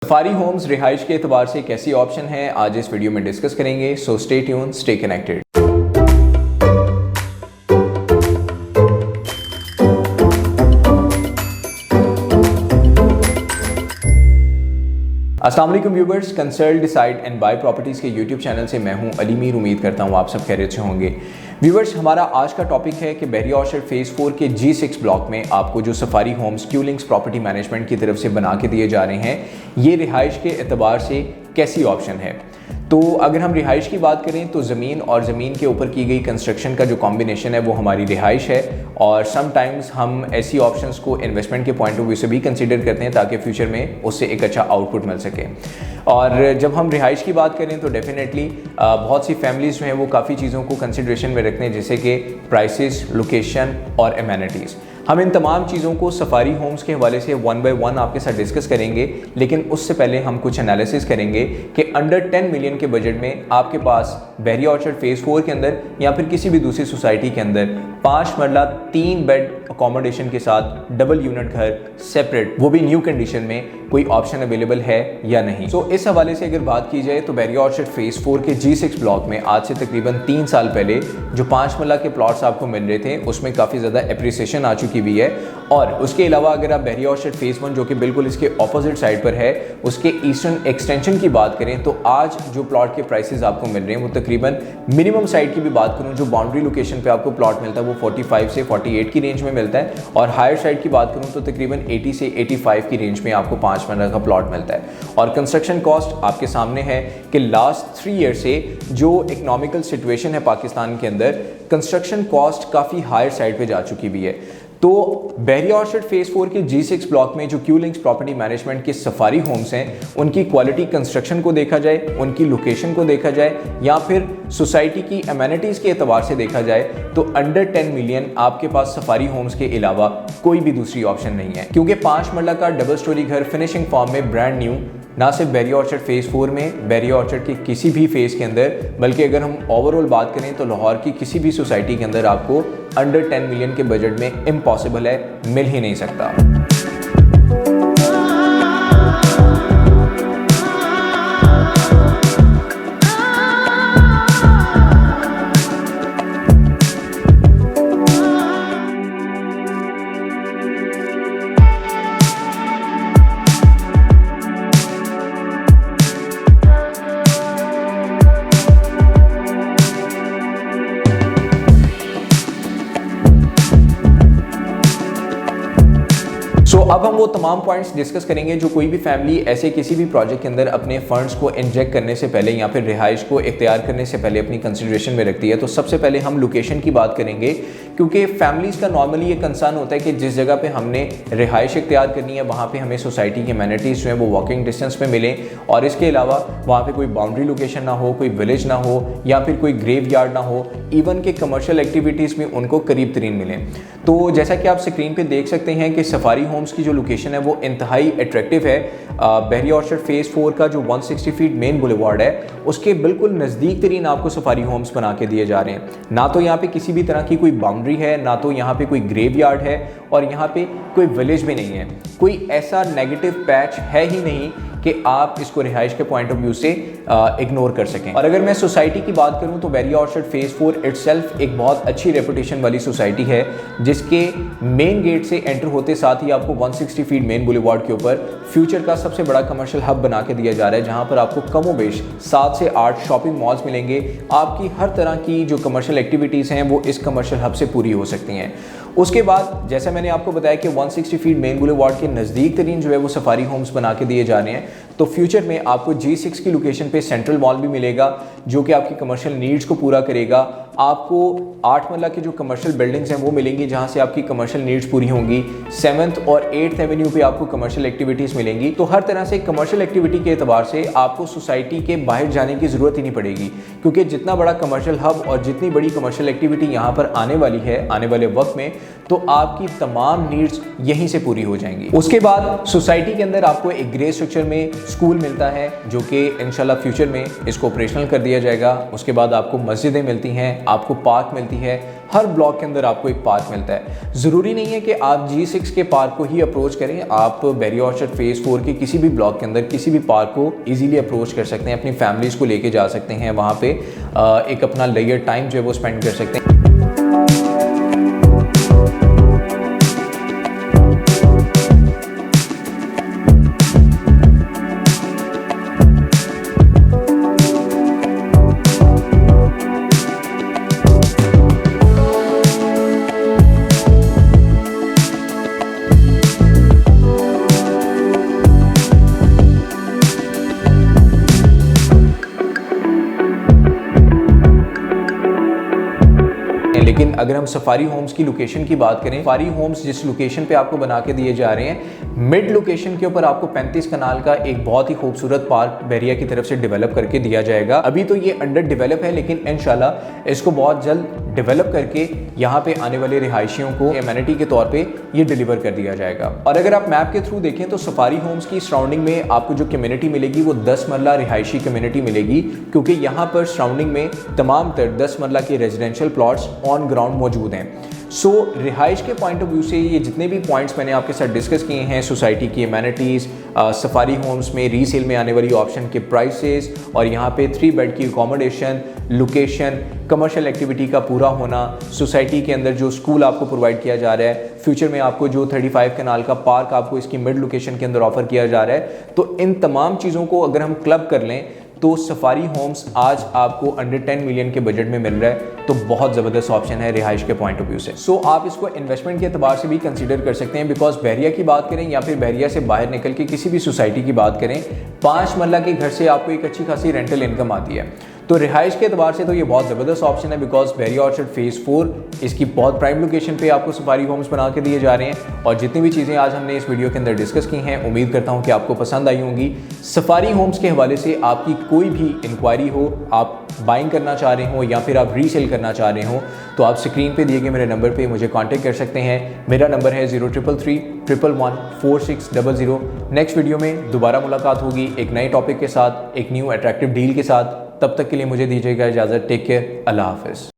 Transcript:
Safari Holmes रिहाइश के एतबार से कैसी ऑप्शन है आज इस वीडियो में डिस्कस करेंगे। So stay tune, stay connected. अस्सलाम वालेकुम viewers, consult decide and buy properties के यूट्यूब चैनल से मैं हूं अली मीर। उम्मीद करता हूं आप सब खैरियत से होंगे। व्यूवर्स, हमारा आज का टॉपिक है कि बहरिया ऑर्चर्ड फेज़ 4 के G6 ब्लॉक में आपको जो Safari Homes Q Links Property Management की तरफ से बना के दिए जा रहे हैं, ये रिहाइश के एतबार से कैसी ऑप्शन है। तो अगर हम रिहाइश की बात करें तो ज़मीन और ज़मीन के ऊपर की गई कंस्ट्रक्शन का जो कॉम्बिनेशन है वो हमारी रिहाइश है। और समटाइम्स हम ऐसी ऑप्शंस को इन्वेस्टमेंट के पॉइंट ऑफ व्यू से भी कंसीडर करते हैं ताकि फ्यूचर में उससे एक अच्छा आउटपुट मिल सके। और जब हम रिहाइश की बात करें तो डेफिनेटली बहुत सी फैमिलीज़ जो हैं वो काफ़ी चीज़ों को कंसिडरेशन में रखते हैं, जैसे कि प्राइसेस, लोकेशन और एमेनिटीज़। हम इन तमाम चीज़ों को सफारी होम्स के हवाले से वन बाय वन आपके साथ डिस्कस करेंगे, लेकिन उससे पहले हम कुछ एनालिसिस करेंगे कि अंडर 10 मिलियन के बजट में आपके पास बहरिया ऑर्चर्ड फेज़ 4 के अंदर या फिर किसी भी दूसरी सोसाइटी के अंदर 5 मरला 3 बेड अकोमोडेशन के साथ डबल यूनिट घर सेपरेट, वो भी न्यू कंडीशन में, कोई ऑप्शन अवेलेबल है या नहीं। सो इस हवाले से अगर बात की जाए तो बहरिया ऑर्चर्ड फेज़ 4 के G6 ब्लॉक में आज से तकरीबन 3 साल पहले जो 5 मरला के प्लॉट्स आपको मिल रहे थे उसमें काफ़ी ज़्यादा एप्रिसिएशन आ चुकी हुई है। और उसके अलावा अगर आप बहरिया ऑर्चर्ड फेज़ 1 जो कि बिल्कुल इसके ऑपोजिट साइड पर है, उसके ईस्टर्न एक्सटेंशन की बात करें तो आज जो प्लॉट के प्राइसेस आपको मिल रहे हैं वो तकरीबन मिनिमम साइड की भी बात करूं, जो बाउंड्री लोकेशन पे आपको प्लॉट मिलता है वो 45 से 48 की रेंज में मिलता है, और हायर साइड की बात करूं तो तकरीबन 80 से 85 की रेंज में आपको 5 मरला का प्लॉट मिलता है। और कंस्ट्रक्शन कॉस्ट आपके सामने है कि लास्ट 3 ईयर से जो इकोनॉमिकल सिचुएशन है पाकिस्तान के अंदर, कंस्ट्रक्शन कॉस्ट काफ़ी हायर साइड पे जा चुकी हुई है। तो बहरिया ऑर्चर्ड फेज़ 4 के G6 ब्लॉक में जो क्यू लिंक्स प्रॉपर्टी मैनेजमेंट के सफारी होम्स हैं, उनकी क्वालिटी कंस्ट्रक्शन को देखा जाए, उनकी लोकेशन को देखा जाए, या फिर सोसाइटी की एमेनिटीज़ के एतबार से देखा जाए तो अंडर 10 मिलियन आपके पास सफारी होम्स के अलावा कोई भी दूसरी ऑप्शन नहीं है। क्योंकि 5 मरला का डबल स्टोरी घर फिनिशिंग फॉर्म में ब्रांड न्यू, ना सिर्फ बहरिया ऑर्चर्ड फेज़ 4 में, बहरिया ऑर्चर्ड के किसी भी फेज़ के अंदर, बल्कि अगर हम ओवरऑल बात करें तो लाहौर की किसी भी सोसाइटी के अंदर आपको अंडर 10 मिलियन के बजट में इम्पॉसिबल है, मिल ही नहीं सकता। अब हम वो तमाम पॉइंट्स डिस्कस करेंगे जो कोई भी फैमिली ऐसे किसी भी प्रोजेक्ट के अंदर अपने फंड्स को इंजेक्ट करने से पहले या फिर रिहाइश को इख्तियार करने से पहले अपनी कंसिडरेशन में रखती है। तो सबसे पहले हम लोकेशन की बात करेंगे, क्योंकि फैमिलीज़ का नॉर्मली ये कंसर्न होता है कि जिस जगह पे हमने रिहाइश इख्तियार करनी है वहाँ पे हमें सोसाइटी की एमेनिटीज़ जो है वो वॉकिंग डिस्टेंस में मिलें, और इसके अलावा वहाँ पे कोई बाउंड्री लोकेशन ना हो, कोई विलेज ना हो, या फिर कोई ग्रेव यार्ड ना हो, इवन के कमर्शियल एक्टिविटीज़ में उनको करीब तरीन मिलें। तो जैसा कि आप स्क्रीन पर देख सकते हैं कि सफारी होम्स की जो लोकेशन है वो इंतहाई अट्रैक्टिव है। बहरिया ऑर्चर्ड फेज़ 4 का जो 160 फीट मेन बुलेवार्ड है उसके बिल्कुल नज़दीक तरीन आपको सफारी होम्स बना के दिए जा रहे हैं। ना तो यहाँ पे किसी भी तरह की कोई बाउंड्री है, ना तो यहाँ पे कोई ग्रेव यार्ड है, और यहाँ पे कोई विलेज भी नहीं है। कोई ऐसा नेगेटिव पैच है ही नहीं कि आप इसको रिहाइश के पॉइंट ऑफ व्यू से इग्नोर कर सकें। और अगर मैं सोसाइटी की बात करूं तो बहरिया ऑर्चर्ड फेज़ 4 इटसेल्फ एक बहुत अच्छी रेपुटेशन वाली सोसाइटी है, जिसके मेन गेट से एंटर होते साथ ही आपको 160 फीट मेन बुलेवार्ड के ऊपर फ्यूचर का सबसे बड़ा कमर्शियल हब बना के दिया जा रहा है, जहां पर आपको कमोबेश 7 से 8 शॉपिंग मॉल्स मिलेंगे। आपकी हर तरह की जो कमर्शियल एक्टिविटीज़ हैं वो इस कमर्शियल हब से पूरी हो सकती हैं। उसके बाद जैसा मैंने आपको बताया कि 160 फीट मेन बुलेवार्ड के नज़दीक तरीन जो है वो सफारी होम्स बना के दिए जा रहे हैं। तो फ्यूचर में आपको G6 की लोकेशन पे सेंट्रल मॉल भी मिलेगा जो कि आपकी कमर्शियल नीड्स को पूरा करेगा। आपको 8 मरला की जो कमर्शियल बिल्डिंग्स हैं वो मिलेंगी जहां से आपकी कमर्शियल नीड्स पूरी होंगी। 7th और 8th एवेन्यू पे आपको कमर्शियल एक्टिविटीज़ मिलेंगी। तो हर तरह से कमर्शियल एक्टिविटी के एतबार से आपको सोसाइटी के बाहर जाने की ज़रूरत ही नहीं पड़ेगी, क्योंकि जितना बड़ा कमर्शियल हब और जितनी बड़ी कमर्शियल एक्टिविटी यहाँ पर आने वाली है आने वाले वक्त में, तो आपकी तमाम नीड्स यहीं से पूरी हो जाएंगी। उसके बाद सोसाइटी के अंदर आपको एक ग्रे स्ट्रक्चर में स्कूल मिलता है जो कि इंशाल्लाह फ्यूचर में इसको ऑपरेशनल कर दिया जाएगा। उसके बाद आपको मस्जिदें मिलती हैं, आपको पार्क मिलती है, हर ब्लॉक के अंदर आपको एक पार्क मिलता है। ज़रूरी नहीं है कि आप G6 के पार्क को ही अप्रोच करें, आप बेरी ऑर्चर्ड फेज़ 4 के किसी भी ब्लॉक के अंदर किसी भी पार्क को ईजिली अप्रोच कर सकते हैं, अपनी फैमिलीज़ को लेके जा सकते हैं, वहाँ पे एक अपना लेयर टाइम जो है वो स्पेंड कर सकते हैं। लेकिन अगर हम सफारी होम्स की लोकेशन की बात करें, सफारी होम्स जिस लोकेशन पे आपको बना के दिए जा रहे हैं, मिड लोकेशन के ऊपर आपको 35 कनाल का एक बहुत ही खूबसूरत पार्क बहरिया की तरफ से डेवलप करके दिया जाएगा। अभी तो ये अंडर डेवलप है, लेकिन इंशाल्लाह इसको बहुत जल्द डेवलप करके यहाँ पे आने वाले रिहायशियों को एमेनिटी के तौर पे ये डिलीवर कर दिया जाएगा। और अगर आप मैप के थ्रू देखें तो सफारी होम्स की सराउंडिंग में आपको जो कम्युनिटी मिलेगी वो 10 मरला रिहायशी कम्युनिटी मिलेगी, क्योंकि यहाँ पर सराउंडिंग में तमाम तर 10 मरला के रेजिडेंशियल प्लॉट्स ऑन ग्राउंड मौजूद हैं। सो रिहाइश के पॉइंट ऑफ व्यू से ये जितने भी पॉइंट्स मैंने आपके साथ डिस्कस किए हैं, सोसाइटी की एमेनिटीज़, सफारी होम्स में रीसेल में आने वाली ऑप्शन के प्राइसेस, और यहाँ पे 3 बेड की अकोमोडेशन, लोकेशन, कमर्शियल एक्टिविटी का पूरा होना, सोसाइटी के अंदर जो स्कूल आपको प्रोवाइड किया जा रहा है, फ्यूचर में आपको जो 35 कनाल का पार्क आपको इसकी मिड लोकेशन के अंदर ऑफर किया जा रहा है, तो इन तमाम चीज़ों को अगर हम क्लब कर लें तो सफारी होम्स आज आपको अंडर 10 मिलियन के बजट में मिल रहा है, तो बहुत ज़बरदस्त ऑप्शन है रिहाइश के पॉइंट ऑफ व्यू से। सो आप इसको इन्वेस्टमेंट के एतबार से भी कंसीडर कर सकते हैं, बिकॉज बहरिया की बात करें या फिर बहरिया से बाहर निकल के किसी भी सोसाइटी की बात करें, 5 मरला के घर से आपको एक अच्छी खासी रेंटल इनकम आती है। तो रिहाइश के एतबार से तो ये बहुत ज़बरदस्त ऑप्शन है, बिकॉज बेरिया ऑर्चर्ड फेज़ 4 इसकी बहुत प्राइम लोकेशन पे आपको सफारी होम्स बना के दिए जा रहे हैं। और जितनी भी चीज़ें आज हमने इस वीडियो के अंदर डिस्कस की हैं, उम्मीद करता हूँ कि आपको पसंद आई होंगी। सफारी होम्स के हवाले से आपकी कोई भी इंक्वायरी हो, आप बाइंग करना चाह रहे हो या फिर आप रीसेल करना चाह रहे हो, तो आप स्क्रीन पे दिए गए मेरे नंबर पे मुझे कांटेक्ट कर सकते हैं। मेरा नंबर है 0333114600। नेक्स्ट वीडियो में दोबारा मुलाकात होगी एक नए टॉपिक के साथ, एक न्यू अट्रैक्टिव डील के साथ। तब तक के लिए मुझे दीजिएगा इजाज़त। टेक केयर, अल्लाह हाफ़िज़।